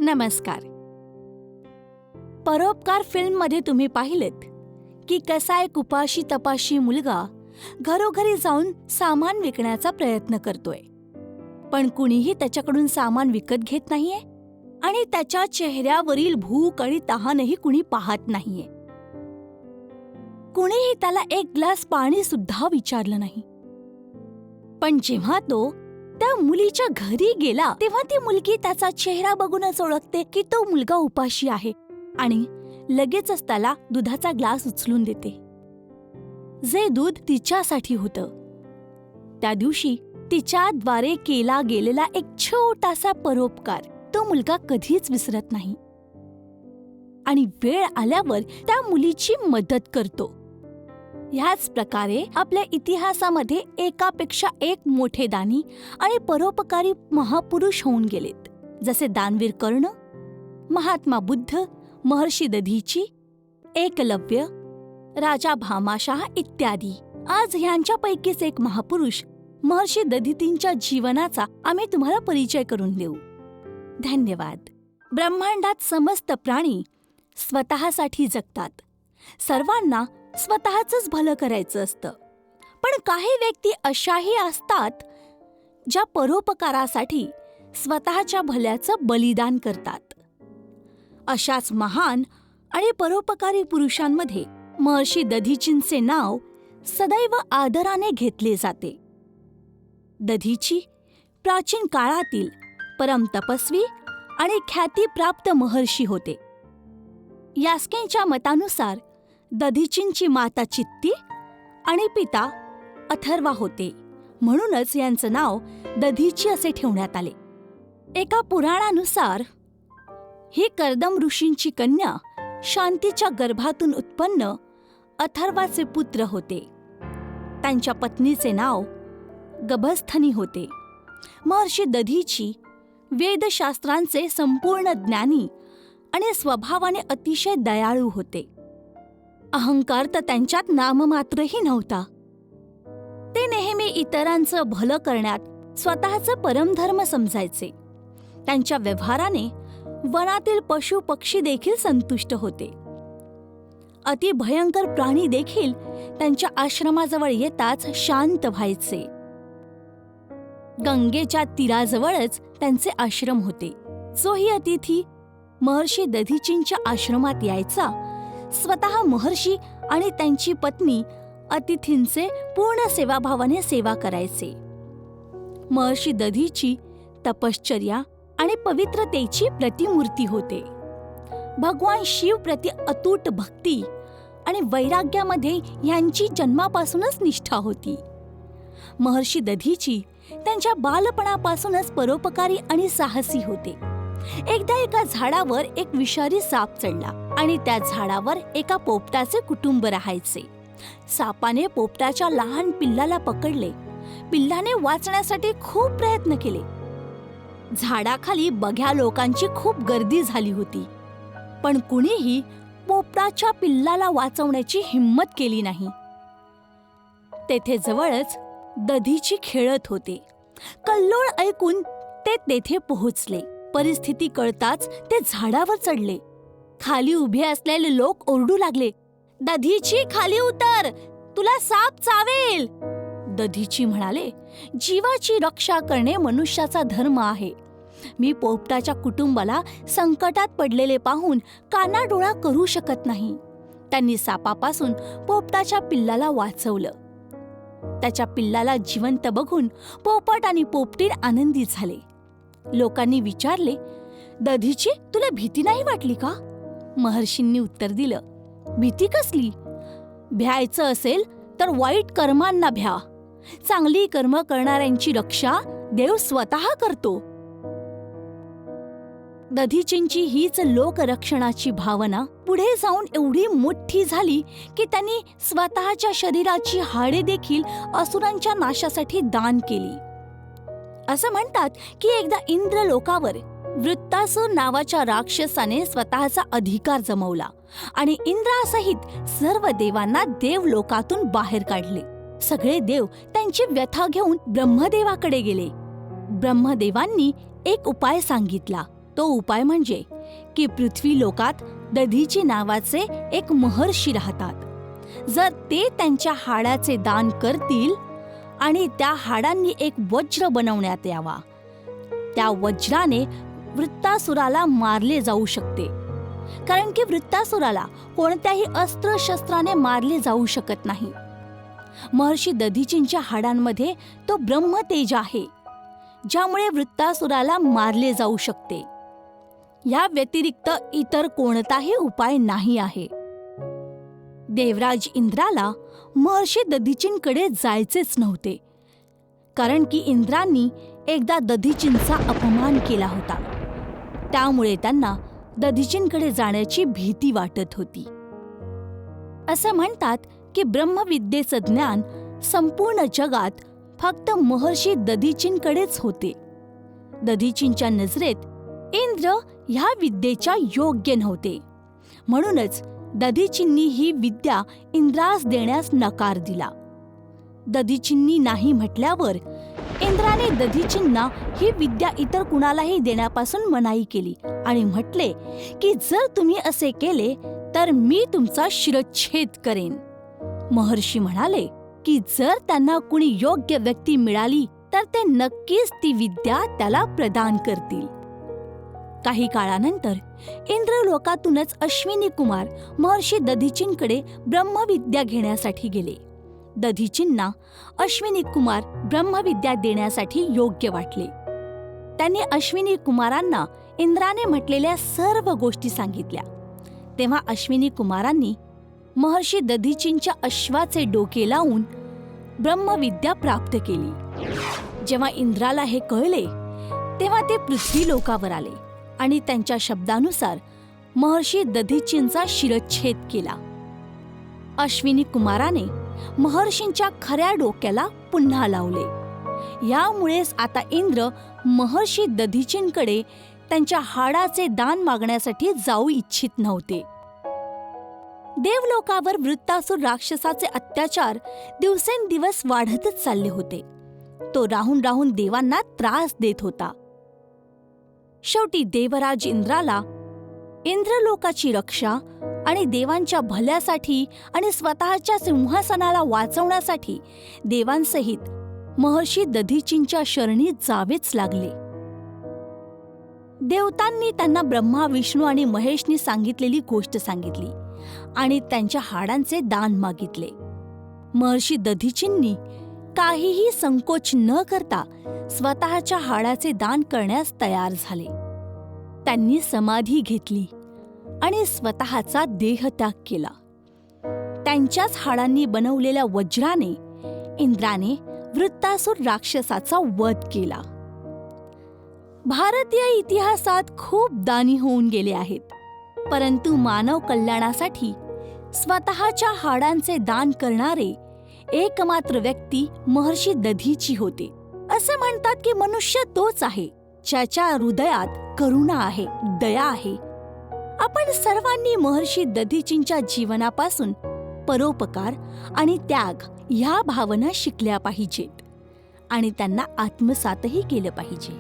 नमस्कार. परोपकार फिल्ममध्ये तुम्ही पाहिलेत की कसा एक उपाशी तपाशी मुलगा घरोघरी जाऊन सामान विकण्याचा प्रयत्न करतोय, पण कुणीही त्याच्याकडून सामान विकत घेत नाहीये आणि त्याच्या चेहऱ्यावरील भूक आणि तहानही कुणी पाहत नाहीये. कुणीही त्याला एक ग्लास पाणी सुद्धा विचारलं नाही. पण जेव्हा तो त्या मुलीच्या घरी गेला तेव्हा ती मुलगी त्याचा चेहरा बघूनच ओळखते की तो मुलगा उपाशी आहे आणि लगेचच त्याला दुधाचा ग्लास उचलून देते, जे दूध तिच्यासाठी होतं. त्या दिवशी तिच्याद्वारे केला गेलेला एक छोटासा परोपकार तो मुलगा कधीच विसरत नाही आणि वेळ आल्यावर त्या मुलीची मदत करतो. ह्याच प्रकारे आपल्या इतिहासामध्ये एकापेक्षा एक मोठे दानी आणि परोपकारी महापुरुष होऊन गेलेत, जसे दानवीर कर्ण, महात्मा बुद्ध, महर्षी दधीची, एकलव्य, राजा भामाशाह इत्यादी. आज ह्यांच्यापैकीच एक महापुरुष महर्षी दधीतींच्या जीवनाचा आम्ही तुम्हाला परिचय करून देऊ. धन्यवाद. ब्रह्मांडात समस्त प्राणी स्वतःसाठी जगतात. सर्वांना स्वतःचंच भलं करायचं असतं, पण काही व्यक्ती अशाही असतात ज्या परोपकारासाठी स्वतःच्या भल्याचं बलिदान करतात. अशाच महान आणि परोपकारी पुरुषांमध्ये महर्षी दधीचींचे नाव सदैव आदराने घेतले जाते. दधीची प्राचीन काळातील परम तपस्वी आणि ख्यातीप्राप्त महर्षी होते. यास्केंच्या मतानुसार दधीचींची माता चित्ती आणि पिता अथर्वा होते, म्हणूनच यांचं नाव दधीची असे ठेवण्यात आले. एका पुराणानुसार ही कर्दम ऋषींची कन्या शांतीच्या गर्भातून उत्पन्न अथर्वाचे पुत्र होते. त्यांच्या पत्नीचे नाव गभस्थनी होते. महर्षी दधीची वेदशास्त्रांचे संपूर्ण ज्ञानी आणि स्वभावाने अतिशय दयाळू होते. अहंकार तर त्यांच्यात नाममात्रही नव्हता. ते नेहमी इतरांचं भलं करण्यात स्वतःचं परमधर्म समजायचे. त्यांच्या व्यवहाराने वनातील पशु पक्षी देखील संतुष्ट होते. अति भयंकर प्राणी देखील त्यांच्या आश्रमाजवळ येताच शांत व्हायचे. गंगेच्या तीराजवळच त्यांचे आश्रम होते. जोही अतिथी महर्षी दधीचींच्या आश्रमात यायचा, स्वतः महर्षी आणि त्यांची पत्नी अतिथींचे पूर्ण सेवाभावाने सेवा करायचे. महर्षी दधीची तपश्चर्या आणि पवित्रतेची प्रतिमूर्ती होते. भगवान शिव प्रति अतूट भक्ती आणि वैराग्यामध्ये यांची जन्मापासूनच निष्ठा होती. महर्षी दधीची त्यांच्या बालपणापासूनच परोपकारी आणि साहसी होते. एकदा एका झाडावर एक विषारी साप चढला आणि त्या झाडावर एका पोपटाचे कुटुंब राहायचे. सापाने पोपटाच्या लहान पिल्लाला पकडले. पिल्लाने वाचण्यासाठी खूप प्रयत्न केले. झाडाखाली बघ्या लोकांची खूप गर्दी झाली होती, पण कुणीही पोपटाच्या पिल्लाला वाचवण्याची हिम्मत केली नाही. तेथे जवळच दधीची खेळत होते. कल्लोळ ऐकून ते तेथे पोहोचले. परिस्थिती कळताच ते झाडावर चढले. खाली उभे असलेले लोक ओरडू लागले, दधीची खाली उतर, तुला साप चावेल. दधीची म्हणाले, जीवाची रक्षा करणे मनुष्याचा धर्म आहे. मी पोपटाच्या कुटुंबाला संकटात पडलेले पाहून कानाडोळा करू शकत नाही. त्यांनी सापापासून पोपटाच्या पिल्लाला वाचवलं. त्याच्या पिल्लाला जिवंत बघून पोपट आणि पोपटीर आनंदी झाले. लोकांनी विचारले, दधीची तुला भीती नाही वाटली का? महर्षींनी उत्तर दिलं, भीती कसली? भ्यायचं असेल तर वाईट कर्मांना भ्या. चांगली कर्म करणाऱ्यांची रक्षा देव स्वतः करतो. दधीचींची हीच लोकरक्षणाची भावना पुढे जाऊन एवढी मोठी झाली की त्यांनी स्वतःच्या शरीराची हाडे देखील असुरांच्या नाशासाठी दान केली. असं म्हणतात की एकदा इंद्र लोकावर वृत्तासुर नावाच्या राक्षसाने स्वतःचा अधिकार जमवला आणि इंद्रासहित सर्व देवांना देवलोकातून बाहेर काढले. सगळे देव त्यांची व्यथा घेऊन ब्रह्मदेवाकडे गेले. ब्रह्मदेवांनी एक उपाय सांगितला. तो उपाय म्हणजे की पृथ्वी लोकात दधीची नावाचे एक महर्षी राहतात. जर ते त्यांच्या हाडाचे दान करतील आणि त्या हाडांनी एक वज्र बनवण्यात यावा, त्या वज्राने वृत्तासुराला मारले जाऊ शकते. कारण की वृत्तासुराला कोणत्याही अस्त्रशस्त्राने मारले जाऊ शकत नाही. महर्षी दधीचींच्या हाडांमध्ये तो ब्रह्मतेज आहे, ज्यामुळे वृत्तासुराला मारले जाऊ शकते. या व्यतिरिक्त इतर कोणताही उपाय नाही आहे. देवराज इंद्राला महर्षी दधीचींकडे जायचेच नव्हते, कारण की इंद्रांनी एकदा दधीचींचा अपमान केला होता. त्यामुळे त्यांना दधीचींकडे जाण्याची भीती वाटत होती. असे म्हणतात की ब्रह्मविद्येचं ज्ञान संपूर्ण जगात फक्त महर्षी दधीचींकडेच होते. दधीचींच्या नजरेत इंद्र ह्या विद्येच्या योग्य नव्हते. म्हणूनच दधीचींनी ही विद्या इंद्रास देण्यास नकार दिला. दधीचींनी नाही म्हटल्यावर इंद्राने दधीचींना ही विद्या इतर कुणालाही देण्यापासून मनाई केली आणि म्हटले की जर तुम्ही असे केले तर मी तुमचा शिरच्छेद करेन. महर्षी म्हणाले की जर त्यांना कुणी योग्य व्यक्ती मिळाली तर ते नक्कीच ती विद्या त्याला प्रदान करतील. काही काळानंतर इंद्रलोकातूनच अश्विनी कुमार महर्षी दधीचींकडे ब्रह्मविद्या घेण्यासाठी गेले. दधीचींना अश्विनी कुमार ब्रह्मविद्या देण्यासाठी योग्य वाटले. त्यांनी अश्विनी कुमारांना इंद्राने म्हटलेल्या सर्व गोष्टी सांगितल्या. तेव्हा अश्विनी कुमारांनी महर्षी दधीचींच्या अश्वाचे डोके लावून ब्रह्मविद्या प्राप्त केली. जेव्हा इंद्राला हे कळले तेव्हा ते पृथ्वी लोकावर आले आणि त्यांच्या शब्दानुसार महर्षी दधीचींचा शिरच्छेद केला. अश्विनी कुमाराने महर्षींच्या खऱ्या डोक्याला पुन्हा लावले. यामुळेच आता इंद्र महर्षी दधीचींकडे त्यांच्या हाडाचे दान मागण्यासाठी जाऊ इच्छित नव्हते. देवलोकावर वृत्तासुर राक्षसाचे अत्याचार दिवसेंदिवस वाढतच चालले होते. तो राहून राहून देवांना त्रास देत होता. शेवटी देवराज इंद्राला इंद्रलोकाची रक्षा आणि देवांच्या भल्यासाठी आणि स्वतःच्या सिंहासनाला वाचवण्यासाठी देवांसहित महर्षी दधीचींच्या शरणी जावेच लागले. देवतांनी त्यांना ब्रह्मा, विष्णू आणि महेशनी सांगितलेली गोष्ट सांगितली आणि त्यांच्या हाडांचे दान मागितले. महर्षी दधीचींनी काहीही संकोच न करता स्वतःच्या हाडाचे दान करण्यास तयार झाले. त्यांनी समाधी घेतली आणि स्वतःचा देहत्याग केला. त्यांच्याच हाडांनी बनवलेल्या वज्राने इंद्राने वृत्तासुर राक्षसाचा वध केला. भारतीय इतिहासात खूप दानी होऊन गेले आहेत, परंतु मानव कल्याणासाठी स्वतःच्या हाडांचे दान करणारे एकमात्र व्यक्ती महर्षी दधीची होते. असे म्हणतात की मनुष्य तोच आहे ज्याच्या हृदयात करुणा आहे, दया आहे. आपण सर्वांनी महर्षी दधीचींच्या जीवनापासून परोपकार आणि त्याग ह्या भावना शिकल्या पाहिजेत आणि त्यांना आत्मसातही केलं पाहिजे.